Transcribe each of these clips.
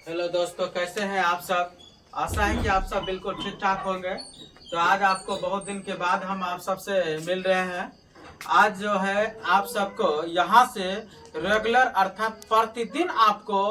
Hello दोस्तों, कैसे हैं आप सब। आशा है कि आप सब बिल्कुल ठीक ठाक होंगे। तो आज आपको बहुत दिन के बाद हम आप सबसे मिल रहे हैं। आज जो है आप सबको यहाँ से रेगुलर अर्थात प्रतिदिन आपको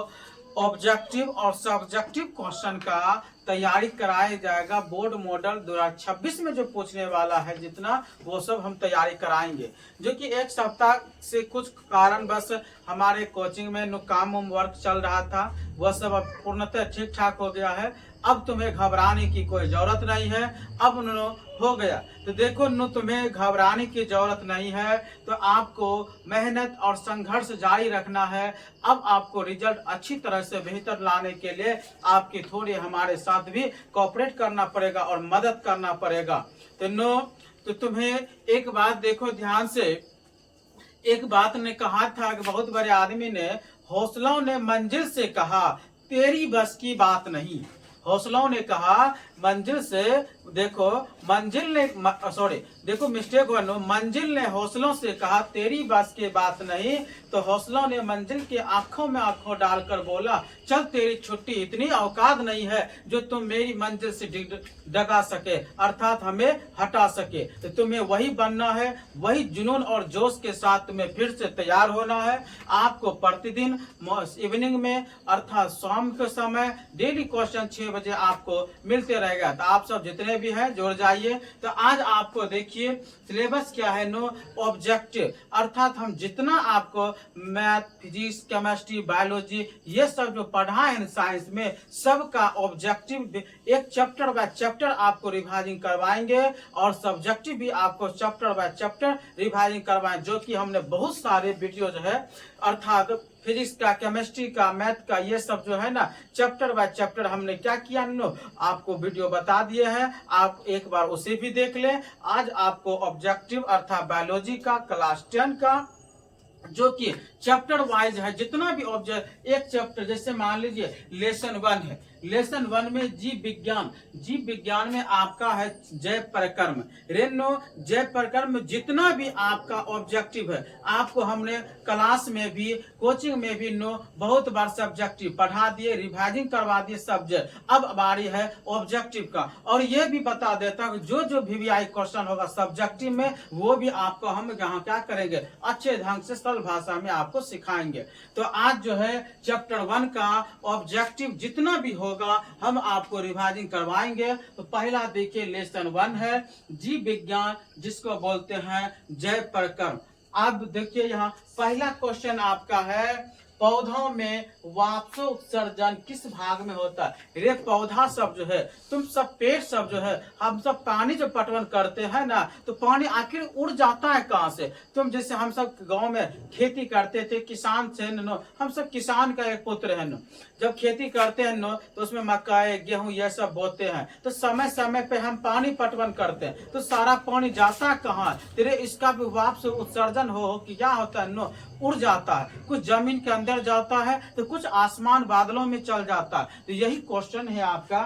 ऑब्जेक्टिव और सब्जेक्टिव क्वेश्चन का तैयारी कराया जाएगा। बोर्ड मॉडल 2026 में जो पूछने वाला है जितना, वो सब हम तैयारी कराएंगे। जो कि एक सप्ताह से कुछ कारणवश हमारे कोचिंग में काम वर्क चल रहा था, वह सब अब पूर्णतः ठीक ठाक हो गया है। अब तुम्हें घबराने की कोई जरूरत नहीं है। अब हो गया तो देखो तुम्हें घबराने की जरूरत नहीं है। तो आपको मेहनत और संघर्ष जारी रखना है। अब आपको रिजल्ट अच्छी तरह से बेहतर लाने के लिए आपकी थोड़ी हमारे साथ भी कोऑपरेट करना पड़ेगा और मदद करना पड़ेगा। तो तुम्हें एक बात देखो ध्यान से। एक बात ने कहा था कि बहुत बड़े आदमी ने, हौसलों ने मंजिल से कहा तेरी बस की बात नहीं। हौसलों ने कहा मंजिल से, देखो मंजिल ने देखो मिस्टेक हुआ। मंजिल ने हौसलों से कहा तेरी बस की बात नहीं। तो हौसलों ने मंजिल के आंखों में आंखों डालकर बोला चल तेरी छुट्टी, इतनी औकात नहीं है जो तुम मेरी मंजिल से डगा सके अर्थात हमें हटा सके। तो तुम्हें वही बनना है, वही जुनून और जोश के साथ तुम्हें फिर से तैयार होना है। आपको प्रतिदिन इवनिंग में अर्थात शाम के समय डेली क्वेश्चन 6 बजे आपको मिलते रहेगा। तो आप सब जितने भी हैं जुड़ जाइए। तो आज आपको देखिए सिलेबस क्या है। ऑब्जेक्टिव अर्थात हम जितना आपको मैथ, फिजिक्स, केमिस्ट्री, बायोलॉजी ये सब जो पढ़ाए हैं साइंस में, सबका ऑब्जेक्टिव एक चैप्टर बाय चैप्टर आपको रिवाइजिंग करवाएंगे और सब्जेक्टिव भी आपको चैप्टर बाय चैप्टर रिवाइजिंग करवाएंगे। जो कि हमने बहुत सारे वीडियो जो है अर्थात फिजिक्स का, केमिस्ट्री का, मैथ का, ये सब जो है ना चैप्टर बाय चैप्टर हमने क्या किया आपको वीडियो बता दिए हैं। आप एक बार उसे भी देख लें। आज आपको ऑब्जेक्टिव अर्थात बायोलॉजी का क्लास 10 का जो कि चैप्टर वाइज है, जितना भी ऑब्जेक्ट एक चैप्टर, जैसे मान लीजिए लेसन 1 है, लेसन 1 में जीव विज्ञान में आपका है जैव प्रकर्म। जैव प्रकर्म में जितना भी आपका ऑब्जेक्टिव है, आपको हमने क्लास में भी कोचिंग में भी बहुत बार सब्जेक्टिव पढ़ा दिए, रिवाइजिंग करवा दिए सब्जेक्ट। अब बारी है ऑब्जेक्टिव का। और ये भी बता देता हूँ जो जो VVI क्वेश्चन होगा सब्जेक्टिव में, वो भी आपको हम यहाँ क्या करेंगे, अच्छे ढंग से सरल भाषा में आपको सिखाएंगे। तो आज जो है चैप्टर 1 का ऑब्जेक्टिव जितना भी होगा हम आपको रिवाइजिंग करवाएंगे। तो पहला देखिए लेसन 1 है जीव विज्ञान, जिसको बोलते हैं जैव प्रकर्म। अब देखिए यहाँ पहला क्वेश्चन आपका है, पौधों में वाष्प उत्सर्जन किस भाग में होता है। रे पौधा सब जो है, तुम सब पेड़ सब जो है, हम सब पानी जो पटवन करते हैं ना, तो पानी आखिर उड़ जाता है कहाँ से। तुम जैसे हम सब गांव में खेती करते थे, किसान से हम सब किसान का एक पुत्र है जब खेती करते हैं तो उसमें मकई, गेहूं ये सब बोते हैं, तो समय समय पे हम पानी पटवन करते हैं, तो सारा पानी जाता कहाँ, तेरे इसका भी वाष्प उत्सर्जन हो कि क्या होता है उड़ जाता है। कुछ जमीन के अंदर जाता है तो कुछ आसमान बादलों में चल जाता है। तो यही क्वेश्चन है आपका,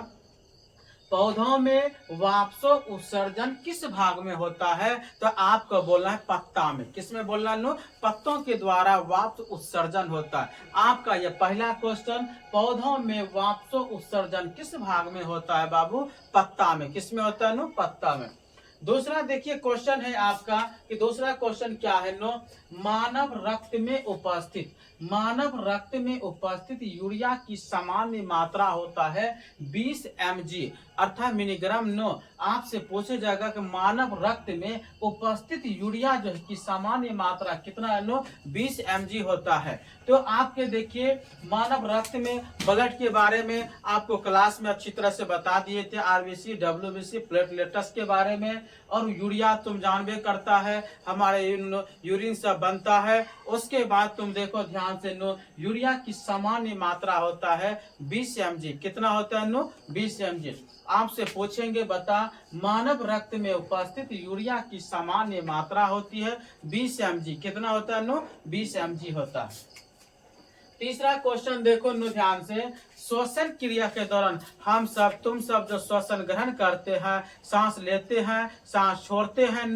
पौधों में वाष्प उत्सर्जन किस भाग में होता है। तो आपको बोलना है पत्ता में। किस में बोलना है पत्तों के द्वारा वाष्प उत्सर्जन होता है। आपका यह पहला क्वेश्चन, पौधों में वाष्प उत्सर्जन किस भाग में होता है बाबू, पत्ता में। किस में होता है पत्ता में। दूसरा देखिए क्वेश्चन है आपका कि दूसरा क्वेश्चन क्या है मानव रक्त में उपस्थित यूरिया की सामान्य मात्रा होता है 20 mg अर्थात मिलीग्राम। आपसे पूछा जाएगा कि मानव रक्त में उपस्थित यूरिया जो की सामान्य मात्रा कितना है 20 mg होता है। तो आपके देखिए मानव रक्त में ब्लड के बारे में आपको क्लास में अच्छी तरह से बता दिए थे, RBC, WBC, प्लेटलेट्स के बारे में। और यूरिया तुम जानबे करता है हमारे यूरिन से बनता है। उसके बाद तुम देखो ध्यान से यूरिया की सामान्य मात्रा होता है 20 mg। कितना होता है 20 mg। आपसे पूछेंगे बता मानव रक्त में उपस्थित यूरिया की सामान्य मात्रा होती है 20 mg। कितना होता है 20 mg होता है। तीसरा क्वेश्चन देखो ध्यान से, श्वसन क्रिया के दौरान हम सब तुम सब जो श्वसन ग्रहण करते हैं, सांस लेते हैं, सांस छोड़ते हैं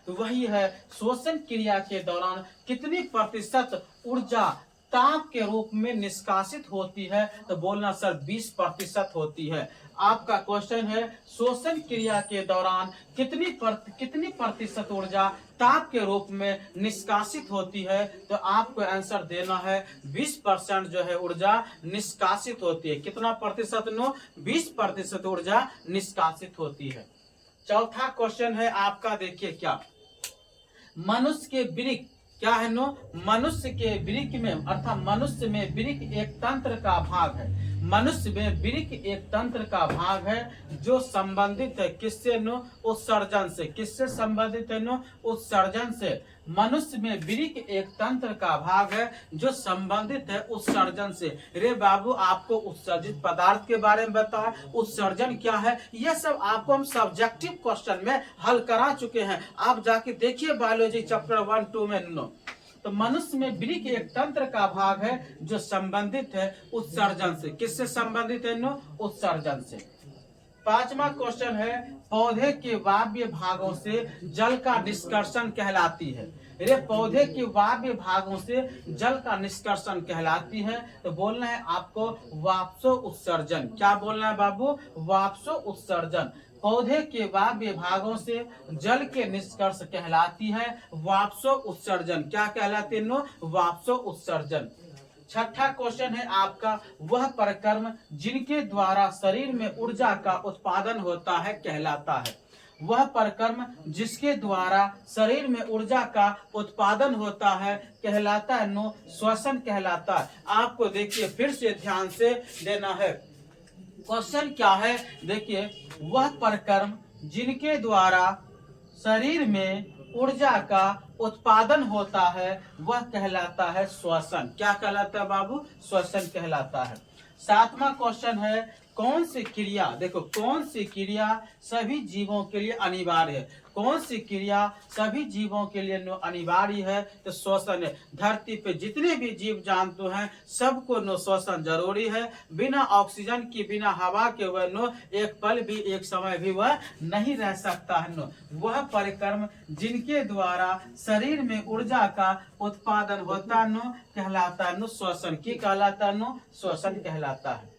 वही है श्वसन क्रिया के दौरान कितनी प्रतिशत ऊर्जा ताप के रूप में निष्कासित होती है? तो बोलना सर 20% होती है। आपका क्वेश्चन है श्वसन क्रिया के दौरान कितनी प्रतिशत ऊर्जा ताप के रूप में निष्कासित होती है? तो आपको आंसर देना है 20% जो है ऊर्जा निष्कासित होती है। कितना प्रतिशत नो? 20% ऊर्जा निष्कासित होती है। चौथा क्वेश्चन है आपका, देखिए क्या मनुष्य के वृक्क क्या है नो? मनुष्य के वृक्क में अर्थात मनुष्य में वृक्क एक तंत्र का भाग है। मनुष्य में वृक्क एक तंत्र का भाग है जो संबंधित है किससे नो? उत्सर्जन से। किससे संबंधित है नो? उत्सर्जन से। मनुष्य में वृक्क एक तंत्र का भाग है जो संबंधित है उत्सर्जन से। रे बाबू, आपको उत्सर्जित पदार्थ के बारे में बताया, उत्सर्जन क्या है, यह सब आपको हम सब्जेक्टिव क्वेश्चन में हल करा चुके हैं। आप जाके देखिए बायोलॉजी चैप्टर 1-2 में नो। तो मनुष्य में वृक्क एक तंत्र का भाग है जो संबंधित है उत्सर्जन से। किससे संबंधित है नो? उत्सर्जन से। पांचवा क्वेश्चन है पौधे के वायव्य भागों से जल का निष्कर्षण कहलाती है। ये पौधे के वायव्य भागों से जल का निष्कर्षण कहलाती है। तो बोलना है आपको वाष्पो उत्सर्जन। क्या बोलना है बाबू? वाष्पो उत्सर्जन। पौधे के वायव्य भागों से जल के निष्कर्ष कहलाती है वाष्पो उत्सर्जन। क्या कहलाती है नो? वाष्पो उत्सर्जन। छठा क्वेश्चन है आपका वह प्रक्रम जिनके द्वारा शरीर में ऊर्जा का उत्पादन होता है कहलाता है। वह प्रक्रम जिसके द्वारा शरीर में ऊर्जा का उत्पादन होता है कहलाता है नो? श्वसन कहलाता है। आपको देखिए फिर से ध्यान से देना है। क्वेश्चन क्या है? देखिए वह प्रक्रम जिनके द्वारा शरीर में ऊर्जा का उत्पादन होता है वह कहलाता है श्वसन। क्या कहलाता है बाबू? श्वसन कहलाता है। सातवां क्वेश्चन है कौन सी क्रिया, देखो कौन सी क्रिया सभी जीवों के लिए अनिवार्य है? कौन सी क्रिया सभी जीवों के लिए अनिवार्य है? तो श्वसन है। धरती पे जितने भी जीव जंतु हैं सबको नो श्वसन जरूरी है। बिना ऑक्सीजन की, बिना हवा के वह नो एक पल भी, एक समय भी वह नहीं रह सकता है नो। वह परिक्रम जिनके द्वारा शरीर में ऊर्जा का उत्पादन होता नो कहलाता है नो श्वसन। की कहलाता नो? श्वसन कहलाता है।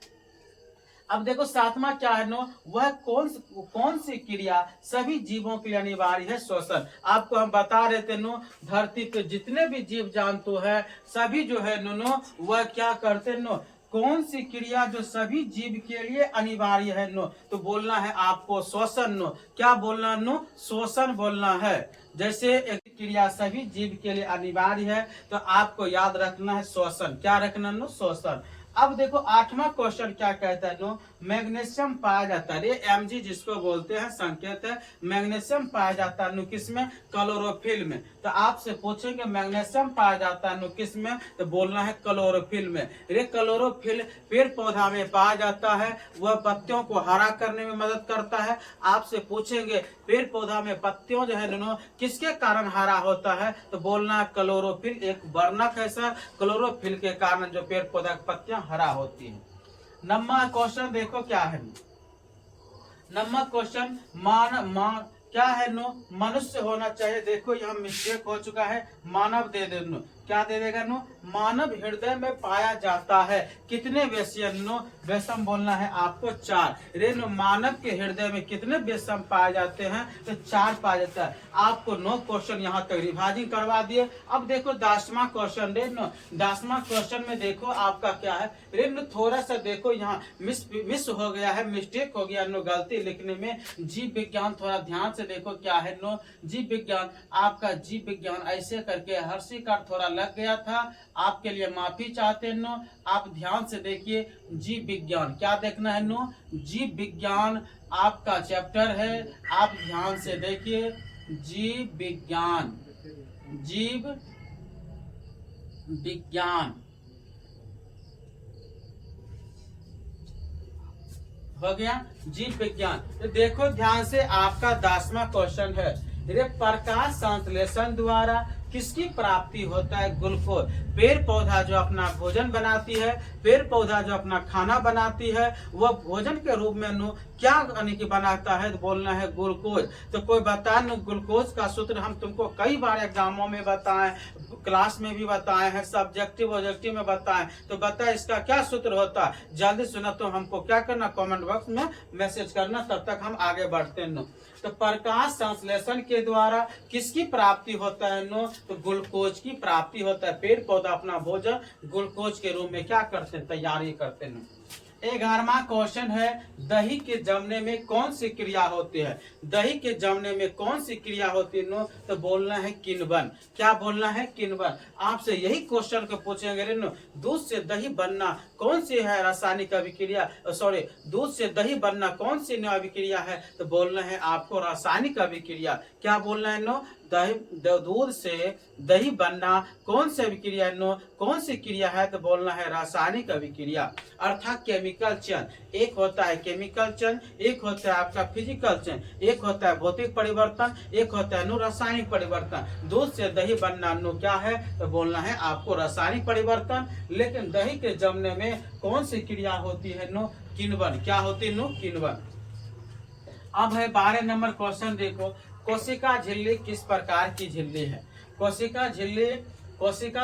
अब देखो सातवां क्या है नो? वह कौन सी क्रिया सभी जीवों के लिए अनिवार्य है? श्वसन। आपको हम बता रहे थे नो धरती पे जितने भी जीव जंतु है सभी जो है नो वह क्या करते नो? कौन सी क्रिया जो सभी जीव के लिए अनिवार्य है नो? तो बोलना है आपको श्वसन नो। क्या बोलना नो? श्वसन बोलना है। जैसे एक क्रिया सभी जीव के लिए अनिवार्य है तो आपको याद रखना है श्वसन। क्या रखना नो? श्वसन। अब देखो आठवां क्वेश्चन क्या कहता है नो? मैग्नीशियम पाया जाता है, ये Mg जिसको बोलते हैं संकेत है। मैग्नीशियम पाया जाता है नो किसमें? क्लोरोफिल में। तो आपसे पूछेंगे मैग्नीशियम पाया जाता है नो किसमें? तो बोलना है क्लोरोफिल में। ये क्लोरोफिल पेड़ पौधा में पाया जाता है, वह पत्तियों को हरा करने में मदद करता है। आपसे पूछेंगे पेड़ पौधा में पत्तियों जो है नो किसके कारण हरा होता है? तो बोलना है क्लोरोफिल एक वर्णक है सर। क्लोरोफिल के कारण जो पेड़ पौधा की पत्तियां हरा होती है। नंबर क्वेश्चन देखो क्या है? नंबर क्वेश्चन मान क्या है नो? मनुष्य होना चाहिए। देखो यहाँ मिस्टेक हो चुका है, मानव दे दे नो। क्या दे देगा नो? मानव हृदय में पाया जाता है कितने वेसियन नो? वेसम बोलना है आपको 4। रे नो मानव के हृदय में कितने वेसम पाए जाते हैं? तो 4 पाया जाता है। आपको 9 क्वेश्चन यहाँ तक रिवाइजिंग करवा दिए। अब देखो 10वां क्वेश्चन रे नो। 10वां क्वेश्चन में देखो आपका क्या है रे नो? थोड़ा सा देखो यहाँ मिस हो गया है, मिस्टेक हो गया नो, गलती लिखने में। जीव विज्ञान थोड़ा ध्यान से देखो क्या है नो? जीव विज्ञान आपका जीव विज्ञान ऐसे करके हर्षी का थोड़ा लग गया था, आपके लिए माफी चाहते नो। आप ध्यान से देखिए जीव विज्ञान क्या देखना है नो? जीव विज्ञान आपका चैप्टर है, आप ध्यान से देखिए जीव विज्ञान। जीव विज्ञान हो गया जीव विज्ञान। तो देखो ध्यान से आपका 10वां क्वेश्चन है। प्रकाश संश्लेषण द्वारा किसकी प्राप्ति होता है? ग्लूकोज। पेड़ पौधा जो अपना भोजन बनाती है, पेड़ पौधा जो अपना खाना बनाती है, वह भोजन के रूप में क्या यानी कि बनाता है? तो बोलना है ग्लूकोज। तो कोई बता ग्लूकोज का सूत्र हम तुमको कई बार एग्जामों में बताएं, क्लास में भी बताए हैं, सब्जेक्टिव ऑब्जेक्टिव में बताएं, तो बता इसका क्या सूत्र होता है? जल्दी सुना तो हमको क्या करना, कमेंट बॉक्स में मैसेज करना, तब तक हम आगे बढ़ते हैं। तो प्रकाश संश्लेषण के द्वारा किसकी प्राप्ति होता है? तो ग्लूकोज की प्राप्ति होता है। पेड़ पौधा अपना भोजन ग्लूकोज के रूप में क्या करते हैं? तैयारी करते हैं। 11वां क्वेश्चन है, दही के जमने में कौन सी क्रिया होती है? दही के जमने में कौन सी क्रिया होती है? तो बोलना है किण्वन। क्या बोलना है? किण्वन। आपसे यही क्वेश्चन को पूछेंगे दूध से दही बनना कौन सी है रासायनिक अभिक्रिया? सॉरी, दूध से दही बनना कौन सी अभिक्रिया है? तो बोलना है आपको रासायनिक अभिक्रिया। क्या बोलना है? दूध से दही बनना कौन सी अभिक्रिया है? कौन सी क्रिया है? तो बोलना है रासायनिक अभिक्रिया, अर्थात केमिकल चेन। एक होता है केमिकल चेन, एक होता है आपका फिजिकल चेन, एक होता है भौतिक परिवर्तन, एक होता है रासायनिक परिवर्तन। दूध से दही बनना क्या है? तो बोलना है आपको रासायनिक परिवर्तन। लेकिन दही के जमने में कौन सी क्रिया होती है? किण्वन। क्या होती है? किण्वन। अब है 12 नंबर क्वेश्चन, देखो, कोशिका झिल्ली किस प्रकार की झिल्ली है? कोशिका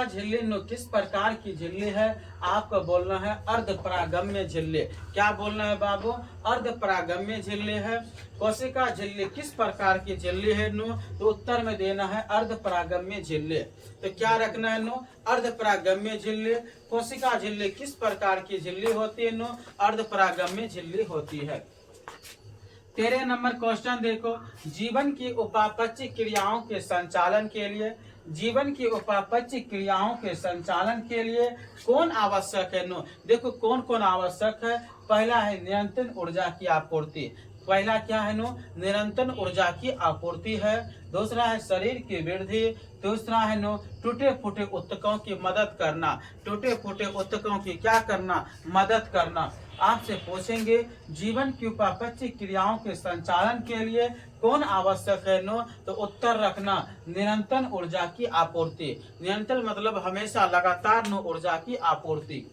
झिल्ली किस प्रकार की झिल्ली है? आपको बोलना है अर्धपरागम्य झिल्ली। क्या बोलना है बाबू? अर्धपरागम्य झिल्ली है। कोशिका झिल्ली किस प्रकार की झिल्ली है? तो उत्तर में देना है अर्धपरागम्य झिल्ली। तो क्या रखना है? अर्धपरागम्य झिल्ली। कोशिका झिल्ली किस प्रकार की झिल्ली होती है? अर्धपरागम्य झिल्ली होती है। 13 नंबर क्वेश्चन देखो, जीवन की उपापचय क्रियाओं के संचालन के लिए कौन आवश्यक है? देखो कौन कौन आवश्यक है। पहला है निरंतर ऊर्जा की आपूर्ति। पहला क्या है? निरंतर ऊर्जा की आपूर्ति है। दूसरा है शरीर की वृद्धि। दूसरा है टूटे फूटे ऊतकों की मदद करना। टूटे फूटे ऊतकों की क्या करना? मदद करना। आपसे पूछेंगे जीवन की उपापचय क्रियाओं के संचालन के लिए कौन आवश्यक है? तो उत्तर रखना निरंतर ऊर्जा की आपूर्ति। निरंतर मतलब हमेशा लगातार ऊर्जा की आपूर्ति।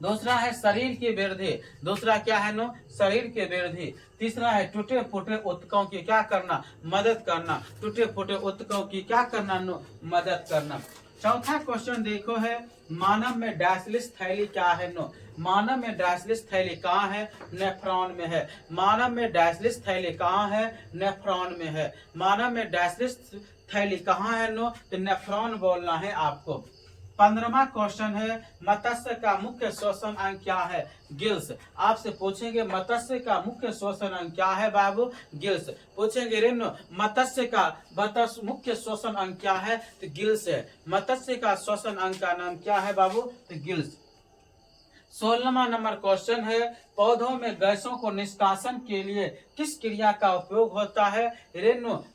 दूसरा है शरीर की वृद्धि। दूसरा क्या है? शरीर की वृद्धि। तीसरा है टूटे फूटे ऊतकों की क्या करना? मदद करना। टूटे फूटे ऊतकों की क्या करना? मदद करना। चौथा क्वेश्चन देखो है, मानव में डैशलिस थैली क्या है? मानव में डैशलिस थैली कहाँ है? नेफ्रॉन में है। मानव में डैशलिस थैली कहाँ है? नेफ्रॉन में है। मानव में डैशलिस थैली कहाँ है? तो नेफ्रॉन बोलना है आपको। 15वां क्वेश्चन है, मत्स्य का मुख्य श्वसन अंग क्या है? गिल्स। आपसे पूछेंगे मत्स्य का मुख्य श्वसन अंग क्या है बाबू? गिल्स। पूछेंगे मत्स्य का मुख्य श्वसन अंग क्या है? तो गिल्स है। मत्स्य का श्वसन अंग का नाम क्या है बाबू? तो गिल्स। 16वां नंबर क्वेश्चन है, पौधों में गैसों को निष्कासन के लिए किस क्रिया का उपयोग होता है?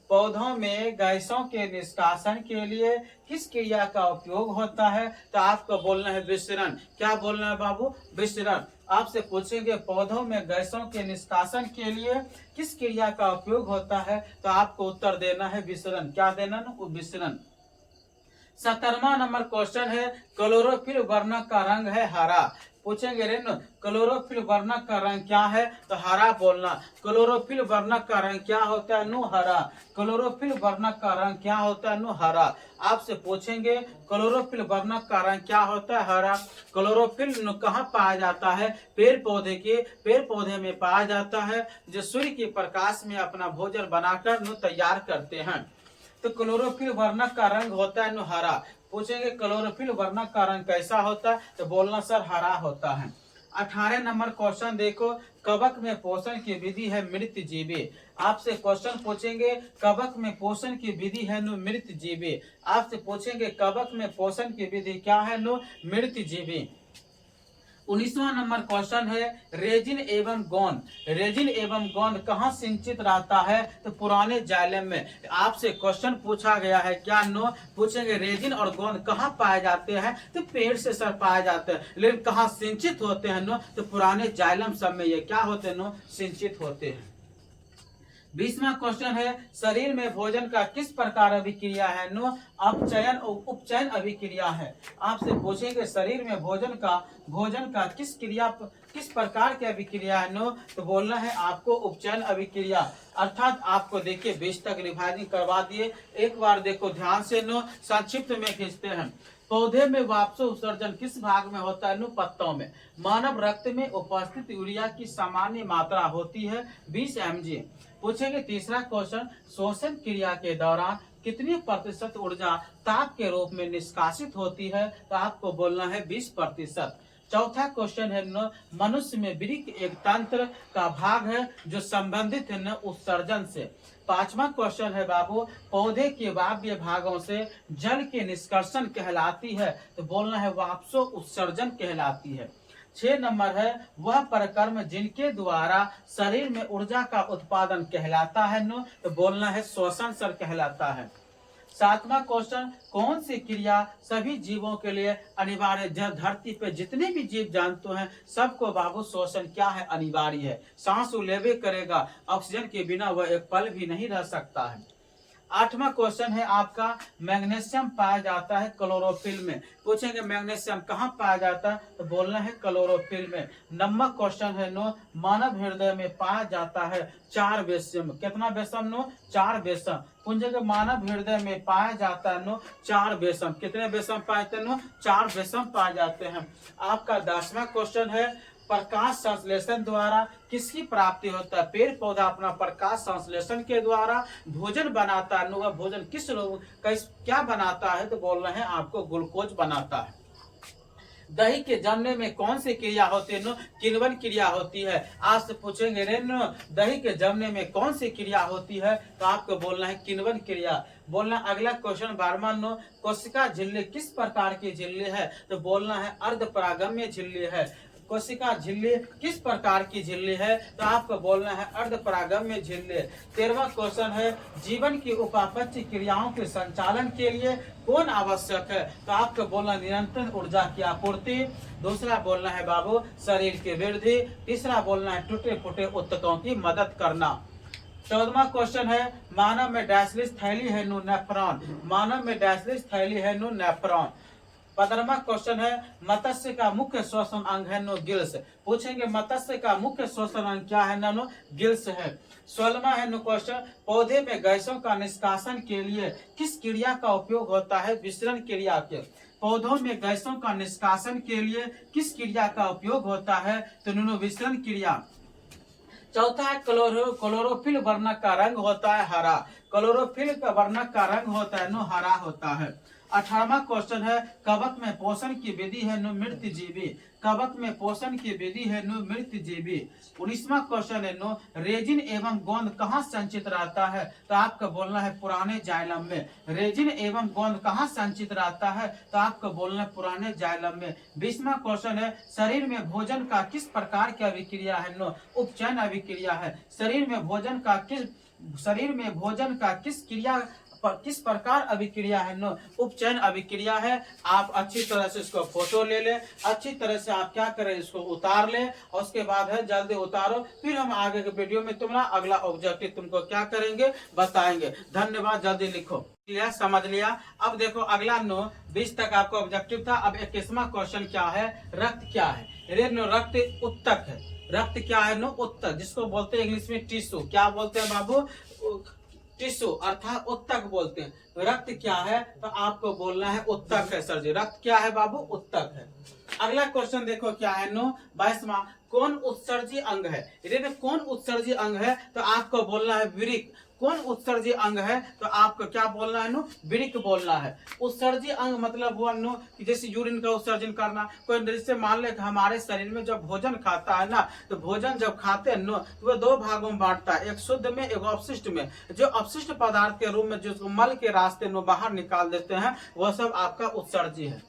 पौधों में गैसों के निष्कासन के लिए किस क्रिया का उपयोग होता है? तो आपको बोलना है विसरण। क्या बोलना है बाबू? विसरण। आपसे पूछेंगे पौधों में गैसों के निष्कासन के लिए किस क्रिया का उपयोग होता है? तो आपको उत्तर देना है विसरण। क्या देना? विसरण। 17वां नंबर क्वेश्चन है, क्लोरोफिल वर्णक का रंग है हरा। पूछेंगे क्लोरोफिल वर्णक का रंग क्या है? तो हरा बोलना। क्लोरोफिल वर्णक का रंग क्या होता है? हरा। क्लोरोफिल वर्णक का रंग क्या होता है? हरा। आपसे पूछेंगे क्लोरोफिल वर्णक का रंग क्या होता है? हरा। क्लोरोफिल कहाँ पाया जाता है? पेड़ पौधे में पाया जाता है, जो सूर्य के प्रकाश में अपना भोजन बनाकर तैयार करते हैं। तो क्लोरोफिल वर्णक का रंग होता है हरा। पूछेंगे क्लोरोफिल वर्णक का रंग कैसा होता है? तो बोलना सर हरा होता है। 18 नंबर क्वेश्चन देखो, कवक में पोषण की विधि है मृतजीवी। आपसे क्वेश्चन पूछेंगे कवक में पोषण की विधि है मृतजीवी। आपसे पूछेंगे कवक में पोषण की विधि क्या है? मृतजीवी। 19वां नंबर क्वेश्चन है, रेजिन एवं गोंद कहाँ सिंचित रहता है? तो पुराने जाइलम में। आपसे क्वेश्चन पूछा गया है क्या? पूछेंगे रेजिन और गोंद कहाँ पाए जाते हैं? तो पेड़ से सर पाए जाते हैं, लेकिन कहाँ सिंचित होते हैं? तो पुराने जाइलम सब में ये क्या होते हैं? सिंचित होते हैं। 20वां क्वेश्चन है शरीर में भोजन का किस प्रकार अभिक्रिया है? नो अपचयन और उपचयन अभिक्रिया है। आपसे पूछेंगे शरीर में भोजन का किस प्रकार की अभिक्रिया है? नो तो बोलना है आपको उपचयन अभिक्रिया। अर्थात आपको देखिए 20 तक रिवाइजिंग करवा दिए, एक बार देखो ध्यान से। नो संक्षिप्त में खींचते हैं। पौधे में वाष्प उत्सर्जन किस भाग में होता है? नो पत्तों में। मानव रक्त में उपस्थित यूरिया की सामान्य मात्रा होती है 20 mg। पूछेंगे तीसरा क्वेश्चन, शोषण क्रिया के दौरान कितनी प्रतिशत ऊर्जा ताप के रूप में निष्कासित होती है? तो आपको बोलना है 20%। चौथा क्वेश्चन है न मनुष्य में वृक्क एक तंत्र का भाग है जो संबंधित है न उत्सर्जन से। पांचवा क्वेश्चन है बाबू, पौधे के वायव्य भागों से जल के निष्कर्षण कहलाती है? तो बोलना है वाष्पो उत्सर्जन कहलाती है। 6 नंबर है वह प्रकर्म जिनके द्वारा शरीर में ऊर्जा का उत्पादन कहलाता है? नो तो बोलना है श्वसन सर कहलाता है। 7वां क्वेश्चन, कौन सी क्रिया सभी जीवों के लिए अनिवार्य? धरती पे जितने भी जीव जानते हैं सबको बाबू श्वसन क्या है? अनिवार्य है। सांस लेवे करेगा, ऑक्सीजन के बिना वह एक पल भी नहीं रह सकता है। 8वां क्वेश्चन है आपका, मैग्नीशियम पाया जाता है क्लोरोफिल में। पूछेंगे मैग्नीशियम कहाँ पाया जाता है? तो बोलना है क्लोरोफिल में। 9वां क्वेश्चन है नो मानव हृदय में पाया जाता है 4 बेसम। कितना बेसम? नो 4 बेसम। पूछेंगे मानव हृदय में पाया जाता है नो 4 बेसम। कितने बेसम पाए जाते हैं? नो 4 बेसम पाए जाते हैं। आपका 10वां क्वेश्चन है प्रकाश संश्लेषण द्वारा किसकी प्राप्ति होता है? पेड़ पौधा अपना प्रकाश संश्लेषण के द्वारा भोजन बनाता है। वह भोजन किस रूप क्या बनाता है? तो बोल रहे हैं आपको ग्लूकोज बनाता है। दही के जमने में कौन सी क्रिया होती है? नो किण्वन क्रिया होती है। आज से पूछेंगे रे नो दही के जमने में कौन सी क्रिया होती है? तो आपको बोलना है किण्वन क्रिया। बोलना अगला क्वेश्चन 12वां नो कोशिका झिल्ली किस प्रकार की झिल्ली है? तो बोलना है अर्धपरागम्य झिल्ली है। कोशिका झिल्ली किस प्रकार की झिल्ली है? तो आपको बोलना है अर्धपरागम्य झिल्ली। 13वां क्वेश्चन है जीवन की उपापचय क्रियाओं के संचालन के लिए कौन आवश्यक है? तो आपको बोलना निरंतर ऊर्जा की आपूर्ति। दूसरा बोलना है बाबू शरीर की वृद्धि। तीसरा बोलना है टूटे फूटे ऊतकों की मदद करना। 14वां क्वेश्चन है मानव में डैशलिस थैली है नो नेफ्रॉन। मानव में डैशलिस थैली है नो नेफ्रॉन। 15वां क्वेश्चन है मत्स्य का मुख्य श्वसन अंग है नो गिल्स। पूछेंगे मत्स्य का मुख्य श्वसन अंग क्या है? नो गिल्स है। 16वां है नो क्वेश्चन पौधे में गैसों का निष्कासन के लिए किस क्रिया का उपयोग होता है? विसरण क्रिया के। पौधों में गैसों का निष्कासन के लिए किस क्रिया का उपयोग होता है? तो नो विसरण क्रिया। चौथा है क्लोरोफिल वर्णक का रंग होता है हरा। क्लोरोफिल का वर्णक का रंग होता है नो हरा होता है। 18वां क्वेश्चन है कवक में पोषण की विधि है नो मृतजीवी। कवक में पोषण की विधि है नो मृतजीवी। 19वां क्वेश्चन है नो रेजिन एवं गोंद कहाँ संचित रहता है? तो आपको बोलना है पुराने जाइलम में। रेजिन एवं गोंद कहाँ संचित रहता है? तो आपको बोलना है पुराने जाइलम में। 20वां क्वेश्चन है शरीर में भोजन का किस प्रकार की अभिक्रिया है? नो उपचयन अभिक्रिया है। शरीर में भोजन का किस प्रकार अभिक्रिया है? नो उपचयन अभिक्रिया है। आप अच्छी तरह से इसको फोटो ले ले, अच्छी तरह से आप क्या करें इसको उतार ले और उसके बाद है जल्दी उतारो, फिर हम आगे के वीडियो में तुम्हारा अगला ऑब्जेक्टिव तुमको क्या करेंगे बताएंगे। धन्यवाद। जल्दी लिखो। लिया समझ लिया। अब देखो अगला नो 20 तक आपको ऑब्जेक्टिव था। अब 21वां क्वेश्चन क्या है? रक्त क्या है? रक्त उत्तक है। रक्त क्या है? नो उत्तक, जिसको बोलते हैं इंग्लिश में टिश्यू। क्या बोलते हैं बाबू? टिश्यू अर्थात उत्तक बोलते हैं। रक्त क्या है? तो आपको बोलना है उत्तक है सर जी। रक्त क्या है बाबू? उत्तक है। अगला क्वेश्चन देखो क्या है नो 22वां कौन उत्सर्जी अंग है? यदि कौन उत्सर्जी अंग है तो आपको बोलना है वृक्क। कौन उत्सर्जी अंग है? तो आपको क्या बोलना है नो वृक्क बोलना है। उत्सर्जी अंग मतलब हुआ नो कि जैसे यूरिन का उत्सर्जन करना। कोई जैसे मान ले कि हमारे शरीर में जब भोजन खाता है ना, तो भोजन जब खाते हैं नो तो वह 2 भागों में बांटता है, एक शुद्ध में एक अपशिष्ट में। जो अपशिष्ट पदार्थ के रूप में जो मल के रास्ते नो बाहर निकाल देते हैं वह सब आपका उत्सर्जी है।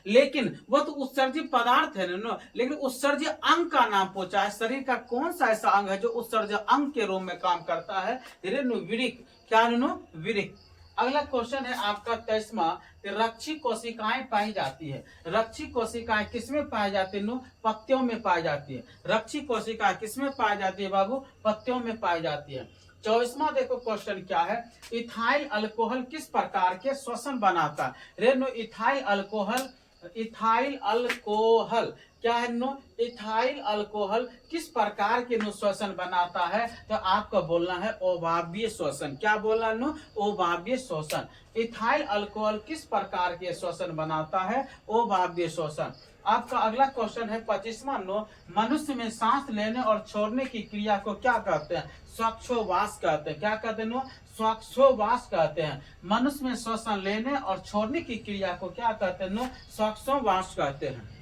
लेकिन वह तो उत्सर्जी पदार्थ है ना, लेकिन उत्सर्जी अंग का नाम पूछा है। शरीर का कौन सा ऐसा अंग है जो उत्सर्जी अंग के रूप में काम करता है? वृक्क। क्या नो? वृक्क। अगला क्वेश्चन है आपका 23वां, रक्षी कोशिकाएं पाई जाती है। रक्षी कोशिकाएं किसमें पाई जाती है? पत्तियों में पाई जाती है। रक्षी कोशिकाएं किसमें पाई जाती है बाबू? पत्तियों में पाई जाती है। 24वां देखो क्वेश्चन क्या है, इथाइल अल्कोहल किस प्रकार के श्वसन बनाता है? रेनो इथाइल अल्कोहल, इथाइल अल्कोहल क्या है नो? इथाइल अल्कोहल किस प्रकार के नो श्वसन बनाता है? तो आपको बोलना है अभाव्य श्वसन। क्या बोलना है नो? अभाव्य श्वसन। इथाइल अल्कोहल किस प्रकार के श्वसन बनाता है? अभाव्य श्वसन। आपका अगला क्वेश्चन है 25वां नो, मनुष्य में सांस लेने और छोड़ने की क्रिया को क्या कहते हैं? श्वासोच्छ्वास कहते हैं। क्या कहते हैं नो? श्वासोच्छ्वास कहते हैं। मनुष्य में श्वसन लेने और छोड़ने की क्रिया को क्या कहते हैं नो? श्वासोच्छ्वास कहते हैं।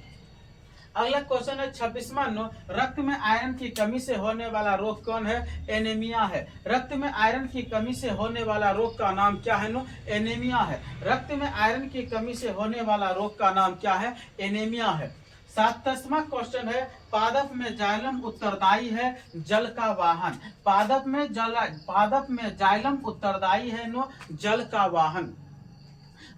अगला क्वेश्चन है 26वां नो, रक्त में आयरन की कमी से होने वाला रोग कौन है? एनीमिया है। रक्त में आयरन की कमी से होने वाला रोग का नाम क्या है नो? एनीमिया है। रक्त में आयरन की कमी से होने वाला रोग का नाम क्या है? एनीमिया है। 27वां क्वेश्चन है, पादप में जाइलम उत्तरदायी है जल का वाहन। पादप में जाइलम उत्तरदायी है नो जल का वाहन।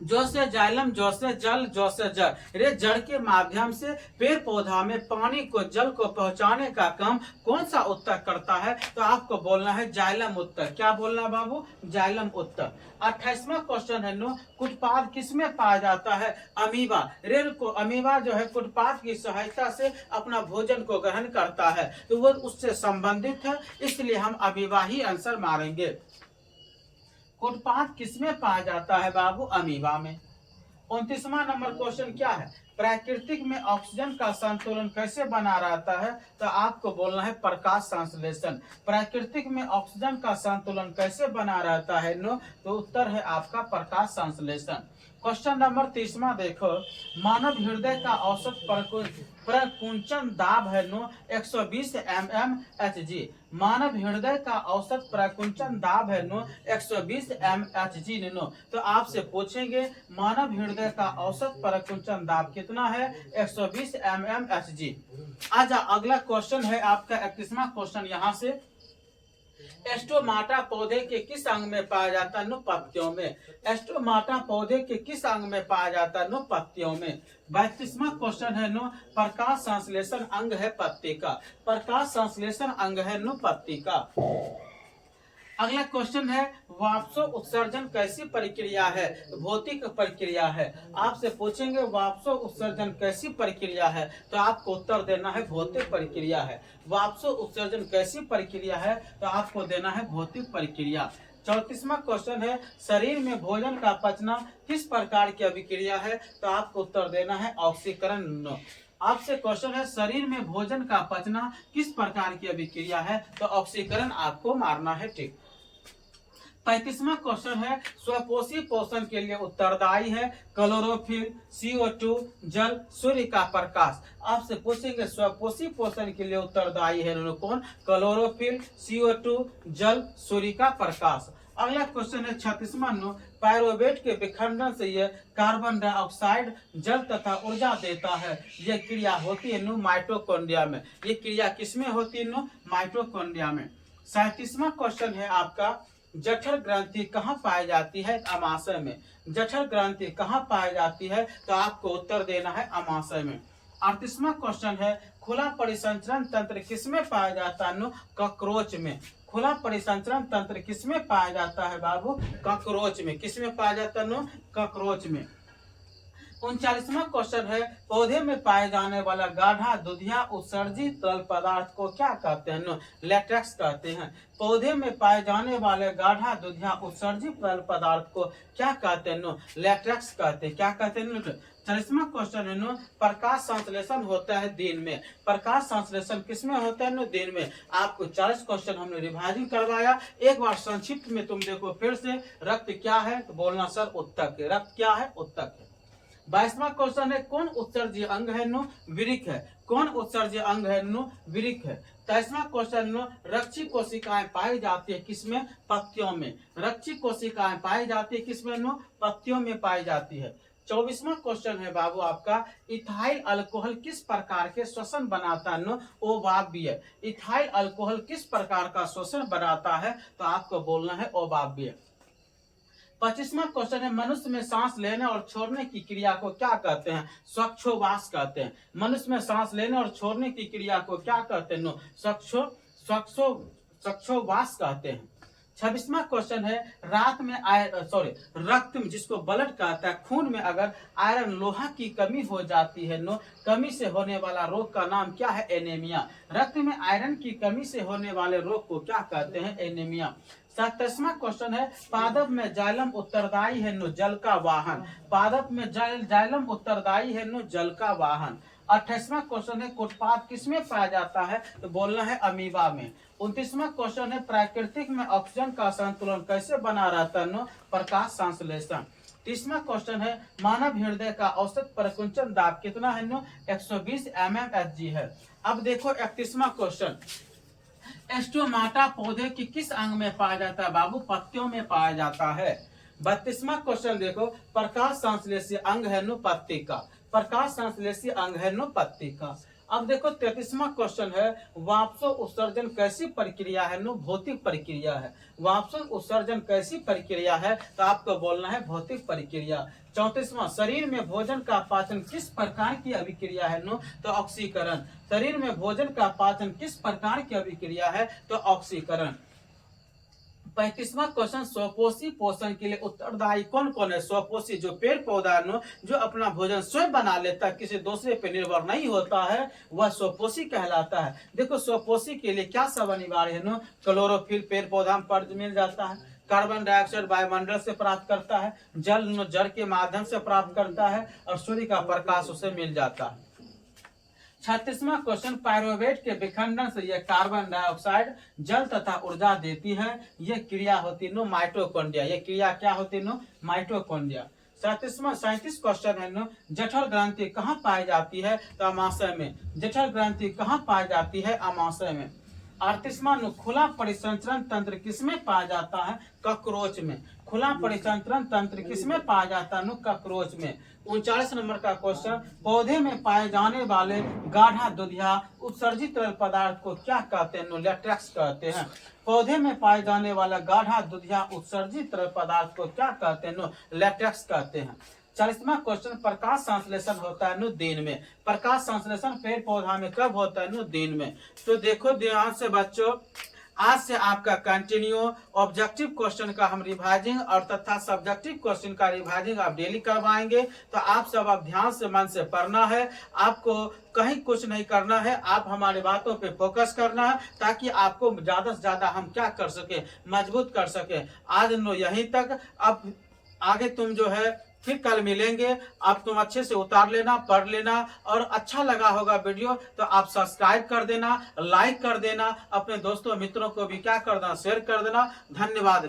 जो से जाइलम, जो से जल, जो से जल। रे जड़ के माध्यम से पेड़ पौधा में पानी को, जल को पहुंचाने का काम कौन सा उत्तक करता है? तो आपको बोलना है जाइलम उत्तक। क्या बोलना बाबू? जाइलम उत्तक। 28वां क्वेश्चन है नो, कुटपाद किसमें पाया जाता है? अमीबा। रेल को अमीबा जो है कुटपाद की सहायता से अपना भोजन को ग्रहण करता है, तो वो उससे संबंधित है, इसलिए हम अमीबा ही आंसर मारेंगे। कुटपाद किसमें पाया जाता है बाबू? अमीबा में। 29वां नंबर क्वेश्चन क्या है, प्राकृतिक में ऑक्सीजन का संतुलन कैसे बना रहता है? तो आपको बोलना है प्रकाश संश्लेषण। प्राकृतिक में ऑक्सीजन का संतुलन कैसे बना रहता है नो? तो उत्तर है आपका प्रकाश संश्लेषण। क्वेश्चन नंबर 30वां देखो, मानव हृदय का औसत प्रकुंचन दाब है नो 120 mmHg। मानव हृदय का औसत प्रकुंचन दाब है नो 120 mmHg नो। तो आपसे पूछेंगे मानव हृदय का औसत प्रकुंचन दाब कितना है? 120 mmHg। आजा अगला क्वेश्चन है आपका 31वां क्वेश्चन यहाँ से, एस्टोमाटा पौधे के किस अंग में पाया जाता है नो? पत्तियों में। एस्टोमाटा पौधे के किस अंग में पाया जाता है नो? पत्तियों में। 32वां क्वेश्चन है नो, प्रकाश संश्लेषण अंग है पत्ती का। प्रकाश संश्लेषण अंग है नो पत्ती का। अगला क्वेश्चन है, वाष्प उत्सर्जन कैसी प्रक्रिया है? भौतिक प्रक्रिया है। आपसे पूछेंगे वाष्प उत्सर्जन कैसी प्रक्रिया है? तो आपको उत्तर देना है भौतिक प्रक्रिया है। वाष्प उत्सर्जन कैसी प्रक्रिया है? तो आपको देना है भौतिक प्रक्रिया। 34वां क्वेश्चन है, शरीर में भोजन का पचना किस प्रकार की अभिक्रिया है? तो आपको उत्तर देना है ऑक्सीकरण। आपसे क्वेश्चन है, शरीर में भोजन का पचना किस प्रकार की अभिक्रिया है? तो ऑक्सीकरण आपको मारना है। ठीक। 35वां क्वेश्चन है, स्वपोषी पोषण के लिए उत्तरदायी है क्लोरोफिल, CO2, जल, सूर्य का प्रकाश। आपसे पूछेंगे स्वपोषी पोषण के लिए उत्तरदायी है कौन? क्लोरोफिल, CO2, जल, सूर्य का प्रकाश। अगला क्वेश्चन है 36वां नो, पायरोवेट के विखंडन से यह कार्बन डाइऑक्साइड, जल तथा ऊर्जा देता है। यह क्रिया होती है नो माइटोकॉन्ड्रिया में। ये क्रिया किसमें होती है नो? माइटोकॉन्ड्रिया में। 37वां क्वेश्चन है आपका, जठर ग्रंथि कहाँ पाई जाती है? अमाशय में। जठर ग्रंथि कहाँ पाई जाती है? तो आपको उत्तर देना है अमाशय में। 38वां क्वेश्चन है, खुला परिसंचरण तंत्र किसमें पाया जाता है? कॉकरोच में। खुला परिसंचरण तंत्र किसमें पाया जाता है बाबू? कॉकरोच में। किसमें पाया जाता है? कॉकरोच में। 39वां क्वेश्चन है, पौधे में पाए जाने वाला गाढ़ा दुधिया उत्सर्जित तरल पदार्थ को क्या कहते हैं? लेटेक्स कहते हैं। पौधे में पाए जाने वाले गाढ़ा दुधिया उत्सर्जित तरल पदार्थ को क्या कहते हैं? लेटेक्स कहते हैं। क्या कहते हैं? 40वां क्वेश्चन है, प्रकाश संश्लेषण होता है दिन में। प्रकाश संश्लेषण किसमें होता है? दिन में। आपको 40 क्वेश्चन हमने रिवाइजिंग करवाया, एक बार संक्षिप्त में तुम देखो फिर से। रक्त क्या है? तो बोलना सर उत्तक है। रक्त क्या है? उत्तक है। 22वां क्वेश्चन है, कौन उत्सर्जीय अंग है? वृक्क है। कौन उत्सर्जीय अंग है? वृक्क है। 23वां क्वेश्चन, रक्षी कोशिकाएं पाई जाती है किसमें? पत्तियों में। रक्षी कोशिकाएं पाई जाती है किसमें? पत्तियों में पाई जाती है। 24वां क्वेश्चन है बाबू आपका, इथाइल अल्कोहल किस प्रकार के श्वसन बनाता है? अवाव्य। इथाइल अल्कोहल किस प्रकार का श्वसन बनाता है? तो आपको बोलना है अवाव्य। 25वां क्वेश्चन है मनुष्य में सांस लेने और छोड़ने की क्रिया को क्या कहते हैं? श्वासोच्छ्वास कहते हैं। मनुष्य में सांस लेने और छोड़ने की क्रिया को क्या कहते हैं? श्वासोच्छ्वास कहते हैं। 26वां क्वेश्चन है रात में रक्त में, जिसको ब्लड कहता है, खून में अगर आयरन लोहा की कमी हो जाती है कमी से होने वाला रोग का नाम क्या है? एनीमिया। रक्त में आयरन की कमी से होने वाले रोग को क्या कहते हैं? एनीमिया। 27वां क्वेश्चन है पादप में जाइलम उत्तरदायी है जल का वाहन। पादप में जाइलम उत्तरदायी है जल का वाहन। 28वां क्वेश्चन है कोटपाद किसमें पाया जाता है? तो बोलना है अमीबा में। 29वां क्वेश्चन है प्राकृतिक में ऑक्सीजन का संतुलन कैसे बना रहता है? प्रकाश संश्लेषण। 30वां क्वेश्चन है मानव हृदय का औसत परिकुंचन दाब कितना है? 120 mmHg है। अब देखो 31वां क्वेश्चन, स्टोमाटा पौधे की किस अंग में पाया जाता है? बाबू पत्तियों में पाया जाता है। 32वां क्वेश्चन देखो प्रकाश संश्लेषी अंग है पत्ती का। प्रकाश संश्लेषी अंग है पत्ती का। अब देखो 33वां क्वेश्चन है वाष्प उत्सर्जन कैसी प्रक्रिया है? भौतिक प्रक्रिया है। वाष्प उत्सर्जन कैसी प्रक्रिया है? तो आपको बोलना है भौतिक प्रक्रिया। 34वां शरीर में भोजन का पाचन किस प्रकार की अभिक्रिया है? तो ऑक्सीकरण। शरीर में भोजन का पाचन किस प्रकार की अभिक्रिया है? तो ऑक्सीकरण। 35वां क्वेश्चन स्वपोषी पोषण के लिए उत्तरदायी कौन कौन है? स्वपोषी जो पेड़ पौधा है जो अपना भोजन स्वयं बना लेता है, किसी दूसरे पे निर्भर नहीं होता है, वह स्वपोषी कहलाता है। देखो स्वपोषी के लिए क्या सब अनिवार्य है? क्लोरोफिल पेड़ पौधा में मिल जाता है, कार्बन डाइऑक्साइड वायुमंडल से प्राप्त करता है, जल जड़ के माध्यम से प्राप्त करता है, और सूर्य का प्रकाश उसे मिल जाता है। 36वां क्वेश्चन पायरुवेट के विखंडन से यह कार्बन डाइऑक्साइड जल तथा ऊर्जा देती है, यह क्रिया होती है माइटोकॉन्ड्रिया। यह क्रिया क्या होती है? माइटोकॉन्ड्रिया। 37 क्वेश्चन है जठर ग्रंथि कहाँ पाई जाती है? तो अमाशय में। जठर ग्रंथि कहाँ पाई जाती है? अमाशय में। 38वां खुला परिसंचरण तंत्र किसमें पाया जाता है? कॉकरोच में। खुला परिसंचरण तंत्र किसमें पाया जाता है? कॉकरोच में। 39 नंबर का क्वेश्चन पौधे में पाए जाने वाले गाढ़ा दुधिया उत्सर्जित तरल पदार्थ को क्या कहते हैं? लेटेक्स कहते हैं। पौधे में पाए जाने वाला गाढ़ा दुधिया उत्सर्जित तरल पदार्थ को क्या कहते हैं? लेटेक्स कहते हैं। 40वां क्वेश्चन प्रकाश संश्लेषण होता है दिन में। प्रकाश संश्लेषण पेड़ पौधा में कब होता है? दिन में। तो देखो ध्यान से बच्चों, आज से आपका कंटिन्यू ऑब्जेक्टिव क्वेश्चन का हम रिवाइजिंग और तथा सब्जेक्टिव क्वेश्चन का रिवाइजिंग आप डेली करवाएंगे। तो आप सब अब ध्यान से मन से पढ़ना है, आपको कहीं कुछ नहीं करना है, आप हमारी बातों पे फोकस करना है, ताकि आपको ज्यादा से ज्यादा हम क्या कर सके? मजबूत कर सके। आज यहीं तक, अब आगे तुम जो है फिर कल मिलेंगे। आप तुम अच्छे से उतार लेना, पढ़ लेना, और अच्छा लगा होगा वीडियो तो आप सब्सक्राइब कर देना, लाइक कर देना, अपने दोस्तों मित्रों को भी क्या कर देना? शेयर कर देना। धन्यवाद।